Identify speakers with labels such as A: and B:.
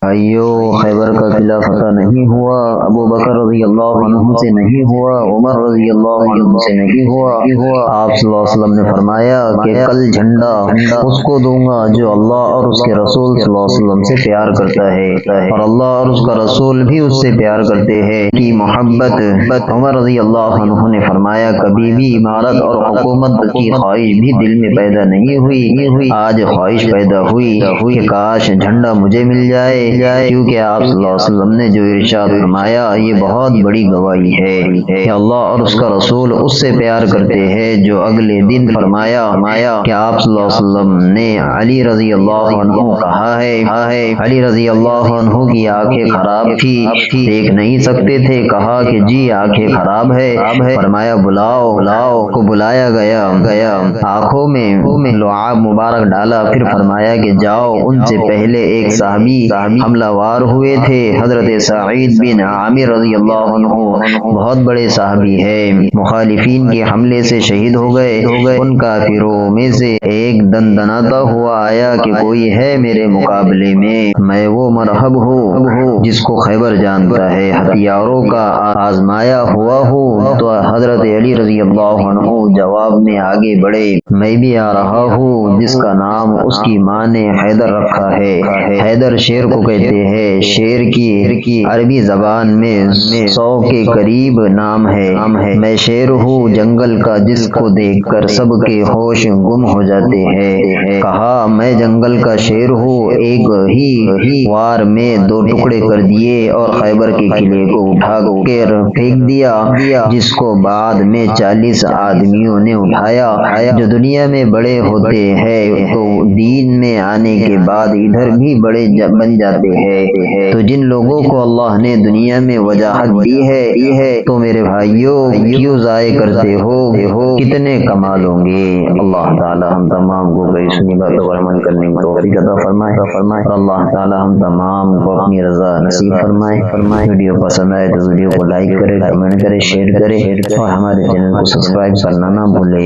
A: ایو خیبر کا قلعہ فتح نہیں ہوا، ابو بکر رضی اللہ عنہ سے نہیں ہوا، عمر رضی اللہ عنہ سے نہیں ہوا۔ آپ صلی اللہ علیہ وسلم نے فرمایا کہ کل جھنڈا اس کو دوں گا جو اللہ اور اس کے رسول صلی اللہ علیہ وسلم سے پیار کرتا ہے، اور اللہ اور اس کا رسول بھی اس سے پیار کرتے ہیں کی محبت۔ عمر رضی اللہ عنہ نے فرمایا کبھی بھی عمارت اور حکومت کی خواہش بھی دل میں پیدا نہیں ہوئی، آج خواہش پیدا ہوئی کہ کاش جھنڈا مجھے مل جائے، کیونکہ آپ صلی اللہ علیہ وسلم نے جو ارشاد فرمایا یہ بہت بڑی گواہی ہے کہ اللہ اور اس کا رسول اس سے پیار کرتے ہیں، جو اگلے دن فرمایا کہ آپ صلی اللہ علیہ وسلم نے علی رضی اللہ عنہ کہا ہے، علی رضی اللہ عنہ کی آنکھیں خراب تھی، دیکھ نہیں سکتے تھے، کہا کہ جی آنکھیں خراب ہے، فرمایا بلاؤ کو بلایا گیا، آنکھوں میں لعاب مبارک ڈالا، پھر فرمایا کہ جاؤ ان سے پہلے ایک صحابی حملہ وار ہوئے تھے، حضرت سعید بن عامر رضی اللہ عنہ بہت بڑے صحابی ہیں، مخالفین کے حملے سے شہید ہو گئے، ان کافروں میں سے ایک دندناتا ہوا آیا کہ کوئی ہے میرے مقابلے میں وہ مرحب ہوں جس کو خیبر جانتا ہے، ہتھیاروں کا آزمایا ہوا ہوں۔ تو حضرت علی رضی اللہ عنہ جواب میں آگے بڑھے، میں بھی آ رہا ہوں، جس کا نام اس کی ماں نے حیدر رکھا ہے، حیدر شیر کو کہتے ہیں، شیر کی عربی زبان میں 100 کے قریب نام ہے، میں شیر ہوں جنگل کا جس کو دیکھ کر سب کے ہوش گم ہو جاتے ہیں، کہا میں جنگل کا شیر ہوں، ایک ہی وار میں 2 ٹکڑے کر دیے اور خیبر کے قلعے کو اٹھا کر پھینک دیا، جس کو بعد میں 40 آدمیوں نے اٹھایا۔ جو دنیا میں بڑے ہوتے ہیں تو دین میں آنے کے بعد ادھر بھی بڑے بن جاتے ہیں، تو جن لوگوں کو اللہ نے دنیا میں وجاہت دی ہے تو میرے بھائیوں کیوں ضائع کرتے ہو، کتنے کمال ہوں گے۔ اللہ تعالی ہم تمام کو سنی باتوں پر عمل کرنے کی توفیق عطا فرمائے، اور اللہ تعالی ہم تمام کو اپنی رضا نصیب فرمائے۔ ویڈیو پسند آئے تو ویڈیو کو لائک کرے، کمنٹ کرے، شیئر کرے، اور ہمارے چینل کو سبسکرائب کرنا نہ بھولے۔